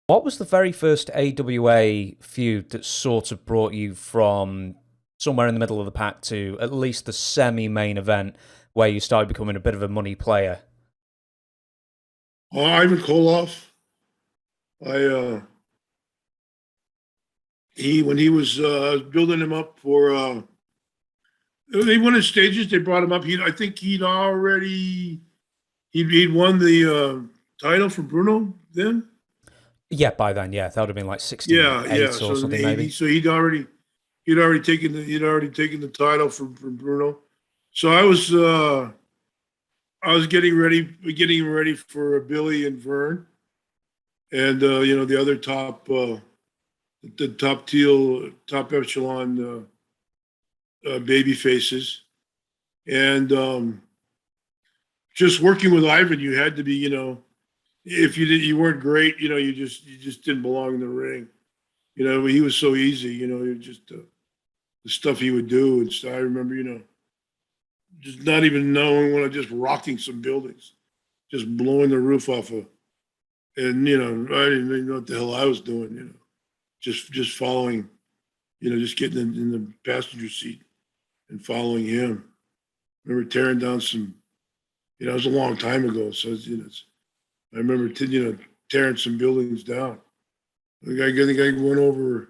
What was the very first AWA feud that sort of brought you from somewhere in the middle of the pack to at least the semi-main event where you started becoming a bit of a money player? Ivan Koloff. I he when he was building him up for they went in stages. They brought him up. I think he'd won the title for Bruno then. Yeah, by then, yeah, that would have been like Yeah, yeah. 68 or So something, maybe. he'd already taken the title from Bruno. So I was getting ready for Billy and Vern, and the other top echelon baby faces, and just working with Ivan, you had to be, if you weren't great, you just didn't belong in the ring. He was so easy. It just the stuff he would do, and so I remember, just not even knowing when I just rocking some buildings, just blowing the roof off of, and I didn't even know what the hell I was doing. Just following, just getting in the passenger seat and following him. I remember tearing down some, it was a long time ago, so I remember tearing some buildings down. I think I went over.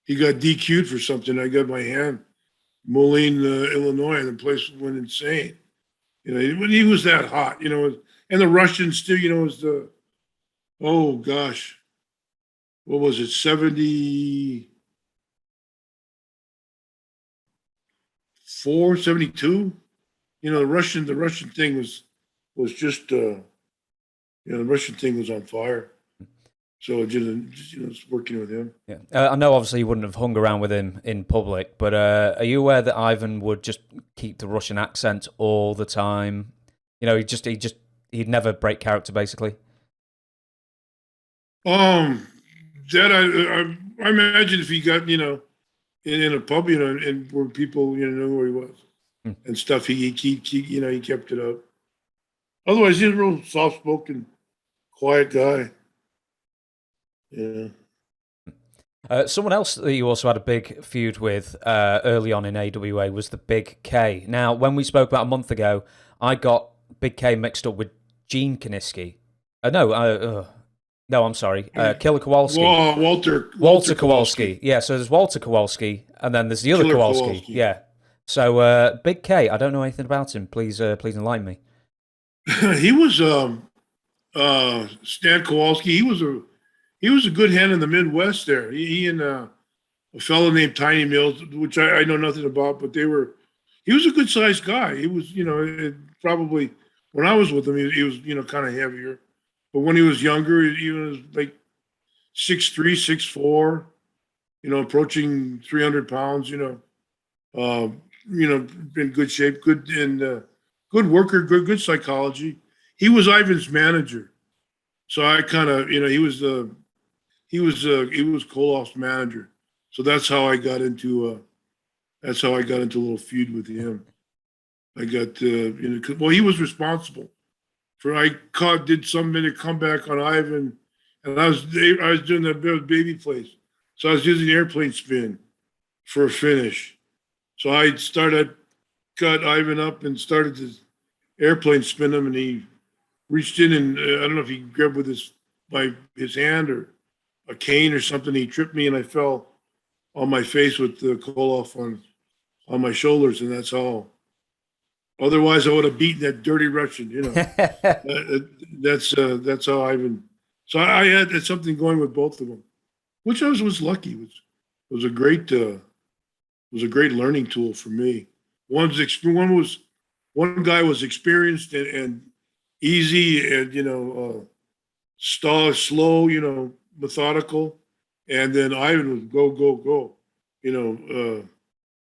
He got DQ'd for something. I got my hand, Moline, Illinois, and the place went insane. When he was that hot, and the Russians still, was the, oh gosh, what was it, 74, 72? The Russian thing was just, the Russian thing was on fire. So just working with him. Yeah, I know. Obviously, you wouldn't have hung around with him in public, but are you aware that Ivan would just keep the Russian accent all the time? He'd never break character, basically. Um, that I imagine if he got in a pub and where people knew where he was Hmm. and stuff, he kept it up. Otherwise, he's a real soft spoken, quiet guy. Yeah. Someone else that you also had a big feud with early on in AWA was the Big K. Now, when we spoke about a month ago, I got Big K mixed up with Gene Kaniski. No, I'm sorry. Killer Kowalski. Walter Kowalski. Kowalski. Yeah, so there's Walter Kowalski, and then there's the other Killer Kowalski. Kowalski. Yeah. So Big K, I don't know anything about him. Please enlighten me. He was Stan Kowalski. He was a good hand in the Midwest there. He and a fellow named Tiny Mills, which I know nothing about, but he was a good sized guy. He was, probably when I was with him, he was, kind of heavier. But when he was younger, he was like 6'3", 6'4", approaching 300 pounds, in good shape, good worker, good psychology. He was Ivan's manager. So I kind of, he was Koloff's manager. So that's how I got into a little feud with him. I got, well, he was responsible for, did some minute comeback on Ivan, and I was doing that baby place. So I was using airplane spin for a finish. So cut Ivan up and started to airplane spin him, and he reached in and I don't know if he grabbed with his hand or a cane or something. He tripped me and I fell on my face with the Koloff on my shoulders, and that's all. Otherwise, I would have beaten that dirty Russian. That's how Ivan. So I had something going with both of them, which I was lucky. It was a great learning tool for me. One guy was experienced and easy and slow, methodical, and then Ivan was go go go,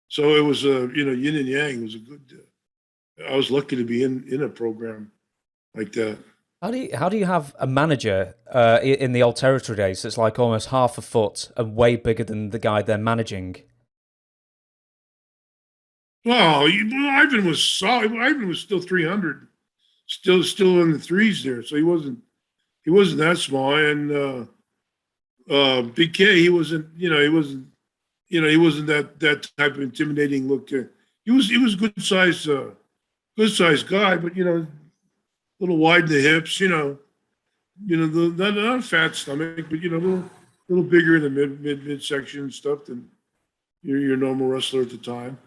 so it was yin and yang. It was a good. I was lucky to be in a program like that. How do you have a manager in the old territory days that's like almost half a foot and way bigger than the guy they're managing? Well, Ivan was solid. Ivan was still 300, still in the threes there. So he wasn't that small, and Big K, he wasn't, he wasn't that type of intimidating look. He was good size guy, but a little wide in the hips. Not a fat stomach, but little bigger in the midsection and stuff than your normal wrestler at the time.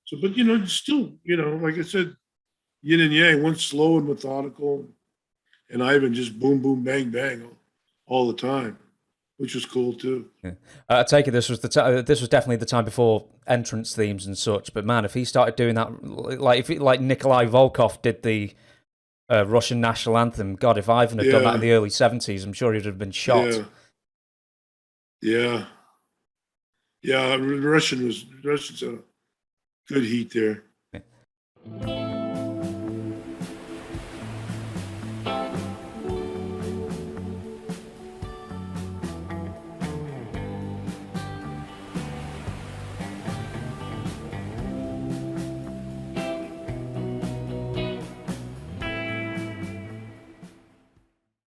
So, but still, like I said, yin and yang. One slow and methodical, and Ivan just boom, boom, bang, bang all the time, which was cool too. Yeah. I take it this was this was definitely the time before entrance themes and such. But man, if he started doing that, like Nikolai Volkov did the Russian national anthem, God, if Ivan had done that in the early '70s, I'm sure he'd have been shot. Yeah. Russians had a good heat there. Yeah.